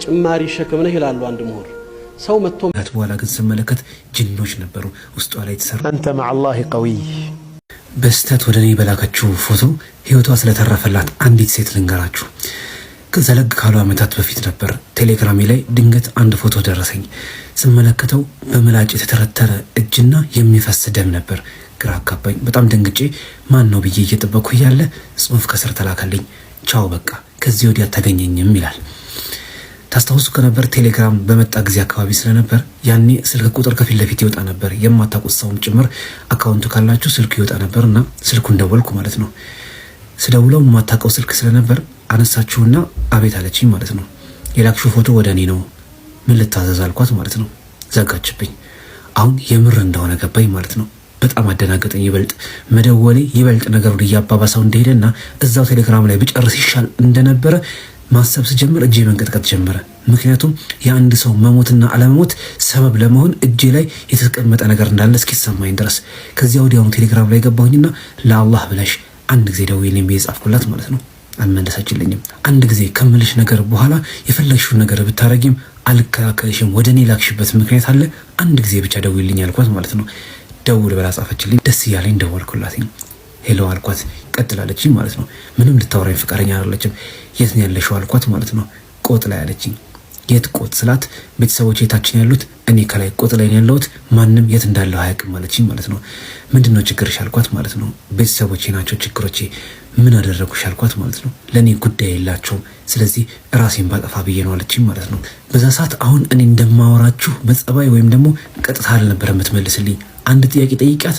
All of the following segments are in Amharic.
ጭማሪ ሸክም ነው ይላሉ አንድ ምሁር። ሰው መጥቶ በኋላ ግን ስመለከት ጅኖች ነበሩ ውስጧ ላይ ተሰራ። አንተ مع الله قوي በስተት ወደኔ በላከችው ፎቶ ህይወቷ ስለተረፈላት አንዲት ሴት ልንገራችሁ። ከዘለግ ካሉ አመታት በፊት ነበር ቴሌግራም ላይ ድንገት አንድ ፎቶ ደረሰኝ። ስመለከተው በመላጭ የተተረተረ እጅና የሚፈስ ደም ነበር። ግራ አጋባኝ። በጣም ደንግጬ ማን ነው ብዬ እየጠበቅኩ ያለ ጽሁፍ ከስር ተላከልኝ። ቻው በቃ ከዚህ ወዲያ አታገኘኝም ይላል። ታስታውሱ ከነበር ቴሌግራም በመጣ ጊዜ አካባቢ ስለነበር ያኔ ስልክ ቁጥር ከፊት ለፊት ይወጣ ነበር። የማታውቁት ሰውም ጭምር አካውንቱ ካላችሁ ስልኩ ይወጣ ነበርና ስልኩን ደወልኩ ማለት ነው። ስደውለው የማታውቀው ስልክ ስለነበር አነሳችሁና አቤት አለችኝ ማለት ነው። የላክሽው ፎቶ ወደኔ ነው ምን ልታዘዝ አልኳት ማለት ነው። ዘጋችብኝ። አሁን የምር እንደሆነ ገባኝ ማለት ነው። በጣም አደናገጠኝ። ይበልጥ መደወሌ ይበልጥ ነገሩን እያባባሰው እንደሄደና እዛው ቴሌግራም ላይ ብጨርስ ይሻል እንደነበረ ማሰብ ስጀምር እጄ መንቀጥቀጥ ጀመረ። ምክንያቱም የአንድ ሰው መሞትና አለመሞት ሰበብ ለመሆን እጄ ላይ የተቀመጠ ነገር እንዳለ እስኪሰማኝ ድረስ ከዚያ ወዲያውኑ ቴሌግራም ላይ ገባሁኝና ለአላህ ብለሽ አንድ ጊዜ ደውዪልኝ ብዬ ጻፍኩላት ማለት ነው። አልመለሰችልኝም። አንድ ጊዜ ከምልሽ ነገር በኋላ የፈለግሽውን ነገር ብታረጊም አልከላከልሽም፣ ወደኔ ላክሽበት ምክንያት አለ፣ አንድ ጊዜ ብቻ ደውዪልኝ አልኳት ማለት ነው። ደውል ብላ ጻፈችልኝ። ደስ እያለኝ ደወልኩላት። ሄሎ አልኳት። ቀጥላለችኝ ማለት ነው። ምንም ልታወራኝ ፍቃደኛ አይደለችም። የት ነው ያለሽው አልኳት ማለት ነው። ቆጥ ላይ አለችኝ። የት ቆጥ ስላት ቤተሰቦቼ የታችን ያሉት እኔ ከላይ ቆጥ ላይ ነው ያለሁት፣ ማንም የት እንዳለው አያውቅም አለችኝ ማለት ነው። ምንድነው ችግርሽ አልኳት ማለት ነው። ቤተሰቦቼ ናቸው ችግሮቼ። ምን አደረጉሽ አልኳት ማለት ነው። ለኔ ጉዳይ የላቸውም፣ ስለዚህ ራሴን ባጠፋ ብዬ ነው አለችኝ ማለት ነው። በዛ ሰዓት አሁን እኔ እንደማወራችሁ በጸባይ ወይም ደግሞ ቀጥታ አልነበረ የምትመልስልኝ። አንድ ጥያቄ ጠይቂያት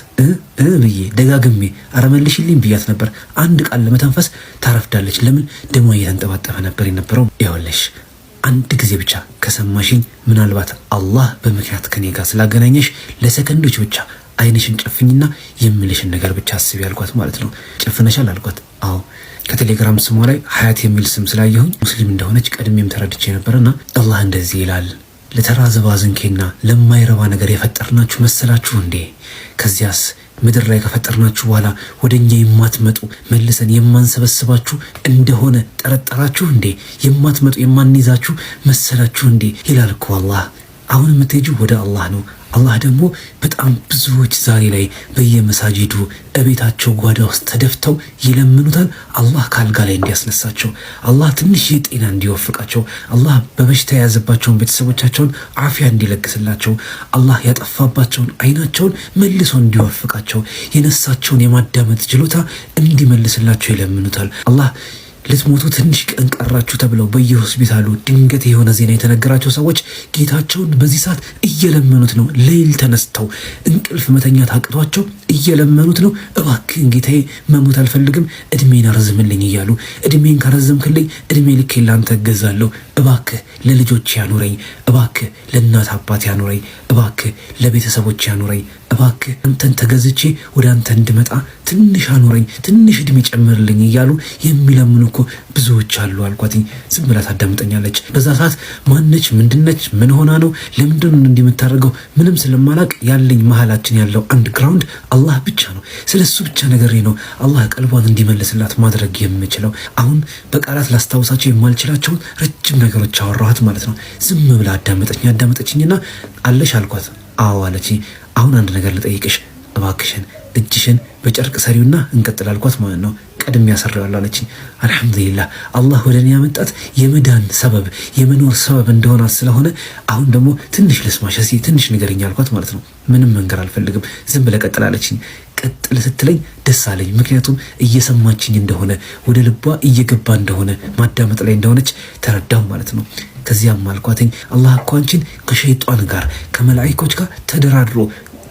ብዬ ደጋግሜ አረመልሽልኝ ብያት ነበር። አንድ ቃል ለመተንፈስ ታረፍዳለች። ለምን ደሞ እየተንጠባጠፈ ነበር የነበረው። ይኸውልሽ አንድ ጊዜ ብቻ ከሰማሽኝ፣ ምናልባት አላህ በምክንያት ከኔ ጋር ስላገናኘሽ ለሰከንዶች ብቻ አይንሽን ጨፍኝና የምልሽን ነገር ብቻ አስቢ አልኳት ማለት ነው። ጨፍነሻል አልኳት። አዎ። ከቴሌግራም ስሟ ላይ ሀያት የሚል ስም ስላየሁኝ ሙስሊም እንደሆነች ቀድሜም ተረድቼ ነበርና አላህ እንደዚህ ይላል፣ ለተራዘባ ዝንኬና ለማይረባ ነገር የፈጠርናችሁ መሰላችሁ እንዴ? ከዚያስ ምድር ላይ ከፈጠርናችሁ በኋላ ወደኛ የማትመጡ መልሰን የማንሰበስባችሁ እንደሆነ ጠረጠራችሁ እንዴ? የማትመጡ የማንይዛችሁ መሰላችሁ እንዴ? ይላል እኮ አላህ። አሁን የምትሄጂው ወደ አላህ ነው። አላህ ደግሞ በጣም ብዙዎች ዛሬ ላይ በየመሳጂዱ እቤታቸው ጓዳ ውስጥ ተደፍተው ይለምኑታል። አላህ ካልጋ ላይ እንዲያስነሳቸው፣ አላህ ትንሽ ጤና እንዲወፍቃቸው፣ አላህ በበሽታ የያዘባቸውን ቤተሰቦቻቸውን አፊያ እንዲለግስላቸው፣ አላህ ያጠፋባቸውን አይናቸውን መልሶ እንዲወፍቃቸው፣ የነሳቸውን የማዳመጥ ችሎታ እንዲመልስላቸው ይለምኑታል። አላህ ልትሞቱ ትንሽ ቀን ቀራችሁ ተብለው በየሆስፒታሉ ድንገት የሆነ ዜና የተነገራቸው ሰዎች ጌታቸውን በዚህ ሰዓት እየለመኑት ነው። ሌሊት ተነስተው እንቅልፍ መተኛት አቅቷቸው እየለመኑት ነው። እባክህን ጌታዬ መሞት አልፈልግም፣ እድሜን አረዝምልኝ እያሉ እድሜን ካረዘምክልኝ እድሜ ልክ ላንተ እገዛለሁ፣ እባክህ ለልጆች ያኑረኝ፣ እባክህ ለእናት አባት ያኑረኝ፣ እባክህ ለቤተሰቦች ያኑረኝ፣ እባክህ አንተን ተገዝቼ ወደ አንተ እንድመጣ ትንሽ አኑረኝ፣ ትንሽ እድሜ ጨምርልኝ እያሉ የሚለምኑ እኮ ብዙዎች አሉ አልኳትኝ። ዝም ብላ ታዳምጠኛለች። በዛ ሰዓት ማነች፣ ምንድነች፣ ምን ሆና ነው፣ ለምንድን ነው እንደምታደርገው ምንም ስለማላቅ ያለኝ መሀላችን ያለው አንድ ግራውንድ አላህ ብቻ ነው። ስለሱ ብቻ ነገር ነው አላህ ቀልቧን እንዲመልስላት ማድረግ የምችለው። አሁን በቃላት ላስታውሳቸው የማልችላቸውን ረጅም ነገሮች አወራኋት ማለት ነው። ዝም ብላ አዳመጠችኝና አለሽ አልኳት። አዎ አለችኝ። አሁን አንድ ነገር ልጠይቅሽ እባክሽን፣ እጅሽን በጨርቅ ሰሪውና እንቀጥል አልኳት ማለት ነው። ቀድም ያሰራዋል አለችኝ። አልሐምዱሊላህ አላህ ወደኔ ያመጣት የመዳን ሰበብ የመኖር ሰበብ እንደሆነ ስለሆነ አሁን ደግሞ ትንሽ ልስማሽ፣ እስኪ ትንሽ ንገሪኝ አልኳት ማለት ነው። ምንም መንገር አልፈልግም፣ ዝም ብለህ ቀጥል አለችኝ። ቀጥል ስትለኝ ደስ አለኝ። ምክንያቱም እየሰማችኝ እንደሆነ ወደ ልቧ እየገባ እንደሆነ ማዳመጥ ላይ እንደሆነች ተረዳሁ ማለት ነው። ከዚያም አልኳትኝ አላህ እኮ አንቺን ከሸይጣን ጋር ከመላእክቶች ጋር ተደራድሮ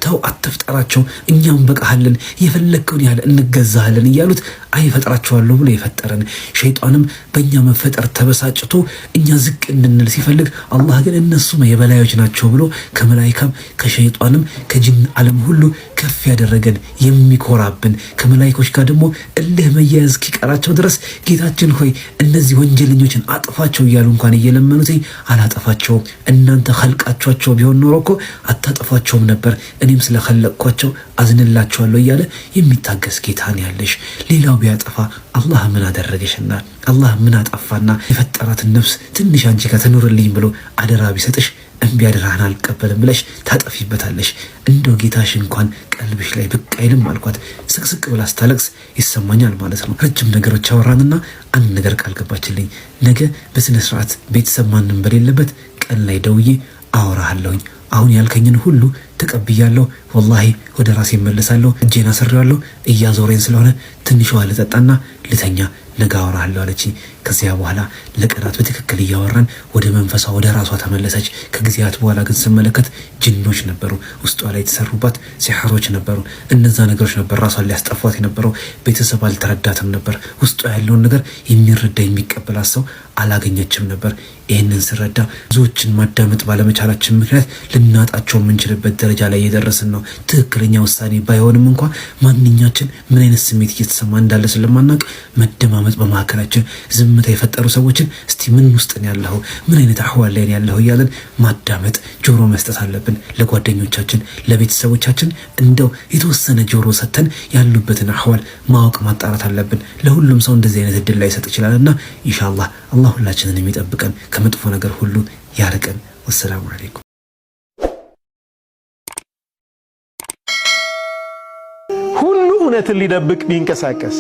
ተው አትፍጠራቸው፣ እኛም በቃሃለን፣ የፈለግከውን ያህል እንገዛሃለን እያሉት አይፈጥራቸዋለሁ ብሎ የፈጠረን ሸይጣንም በእኛ መፈጠር ተበሳጭቶ እኛ ዝቅ እንድንል ሲፈልግ አላህ ግን እነሱም የበላዮች ናቸው ብሎ ከመላይካም ከሸይጣንም ከጅን ዓለም ሁሉ ከፍ ያደረገን የሚኮራብን ከመላይኮች ጋር ደግሞ እልህ መያያዝ እስኪቀራቸው ድረስ ጌታችን ሆይ እነዚህ ወንጀለኞችን አጥፋቸው እያሉ እንኳን እየለመኑት አላጠፋቸውም፣ እናንተ ኸልቃቸው ቢሆን ኖሮ እኮ አታጠፋቸውም ነበር፣ እኔ እኔም ስለخلقኳቸው አዝንላቸዋለሁ እያለ የሚታገስ ጌታን ያለሽ። ሌላው ቢያጠፋ አላህ ምን አደረገሽና አላህ ምን አጠፋና የፈጠራትን ነፍስ ትንሽ አንቺ ከተኖርልኝ ብሎ አደራ ቢሰጥሽ እምቢ አደራህን አልቀበልም ብለሽ ታጠፊበታለሽ። እንደው ጌታሽ እንኳን ቀልብሽ ላይ ብቅ አይልም አልኳት። ስቅስቅ ብላ ስታለቅስ ይሰማኛል ማለት ነው። ረጅም ነገሮች አወራንና አንድ ነገር ቃል ገባችልኝ። ነገ በስነ ስርዓት ቤተሰብ ማንም በሌለበት ቀን ላይ ደውዬ አወራሃለሁኝ። አሁን ያልከኝን ሁሉ ተቀብያለሁ። ወላሂ ወደ ራሴ እመለሳለሁ። እጄን አስሬዋለሁ። እያዞረኝ ስለሆነ ትንሽ ውሃ ልጠጣና ልተኛ፣ ነገ አወራሃለሁ አለች። ከዚያ በኋላ ለቀናት በትክክል እያወራን ወደ መንፈሷ ወደ ራሷ ተመለሰች። ከጊዜያት በኋላ ግን ስመለከት ጅኖች ነበሩ ውስጧ ላይ የተሰሩባት፣ ሲሕሮች ነበሩ። እነዛ ነገሮች ነበር ራሷን ሊያስጠፏት የነበረው። ቤተሰብ አልተረዳትም ነበር። ውስጧ ያለውን ነገር የሚረዳ የሚቀበላት ሰው አላገኘችም ነበር። ይህንን ስረዳ ብዙዎችን ማዳመጥ ባለመቻላችን ምክንያት ልናጣቸው የምንችልበት ደረጃ ላይ እየደረስን ነው። ትክክለኛ ውሳኔ ባይሆንም እንኳ ማንኛችን ምን አይነት ስሜት እየተሰማ እንዳለ ስለማናቅ መደማመጥ በመካከላችን ዝምታ የፈጠሩ ሰዎችን እስቲ ምን ውስጥ ነው ያለው፣ ምን አይነት አህዋል ላይ ነው ያለው እያለን ማዳመጥ ጆሮ መስጠት አለብን። ለጓደኞቻችን ለቤተሰቦቻችን እንደው የተወሰነ ጆሮ ሰጥተን ያሉበትን አህዋል ማወቅ ማጣራት አለብን። ለሁሉም ሰው እንደዚህ አይነት እድል ላይ ሰጥ ይችላልና ኢንሻአላህ አላህ ሁላችንን የሚጠብቀን ከመጥፎ ነገር ሁሉ ያርቀን። ወሰላሙ አለይኩም። ሁሉ እውነትን ሊደብቅ ቢንቀሳቀስ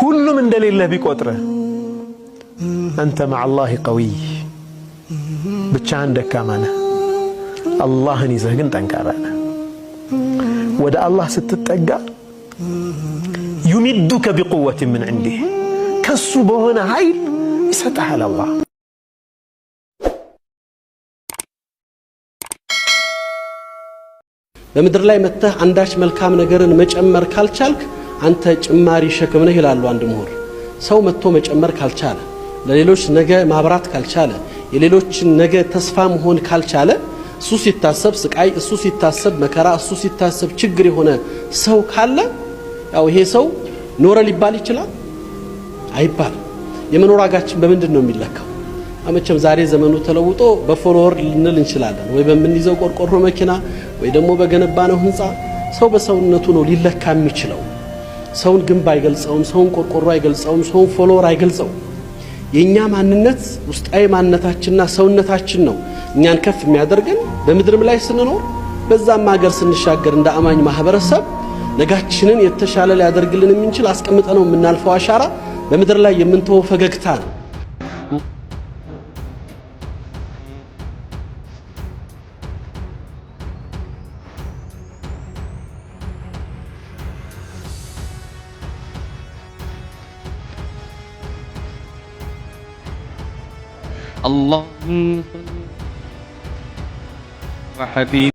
ሁሉም እንደሌለ ቢቆጥረ አንተ مع الله قوي ብቻህን ደካማ ነህ። አላህን ይዘህ ግን ጠንካራ ነህ። ወደ አላህ ስትጠጋ يمدك بقوة من عنده ከሱ በሆነ ኃይል ይሰጥሃል አላህ። በምድር ላይ መተህ አንዳች መልካም ነገርን መጨመር ካልቻልክ አንተ ጭማሪ ሸክም ነህ ይላሉ አንድ ምሁር። ሰው መጥቶ መጨመር ካልቻለ፣ ለሌሎች ነገ ማብራት ካልቻለ፣ የሌሎችን ነገ ተስፋ መሆን ካልቻለ፣ እሱ ሲታሰብ ስቃይ፣ እሱ ሲታሰብ መከራ፣ እሱ ሲታሰብ ችግር የሆነ ሰው ካለ ያው ይሄ ሰው ኖረ ሊባል ይችላል አይባል። የመኖር ዋጋችን በምንድን ነው የሚለካው? አመቸም ዛሬ ዘመኑ ተለውጦ በፎሎወር ልንል እንችላለን፣ ወይ በምንይዘው ቆርቆሮ መኪና፣ ወይ ደግሞ በገነባነው ህንጻ። ሰው በሰውነቱ ነው ሊለካ የሚችለው። ሰውን ግንብ አይገልጸውም፣ ሰውን ቆርቆሮ አይገልጸውም፣ ሰውን ፎሎወር አይገልጸውም። የኛ ማንነት ውስጣዊ ማንነታችንና ሰውነታችን ነው እኛን ከፍ የሚያደርገን። በምድርም ላይ ስንኖር በዛም ሀገር ስንሻገር እንደ አማኝ ማህበረሰብ ነጋችንን የተሻለ ሊያደርግልን የሚችል አስቀምጠነው የምናልፈው አሻራ በምድር ላይ የምንተወው ፈገግታ ነው። اللهم وحبيب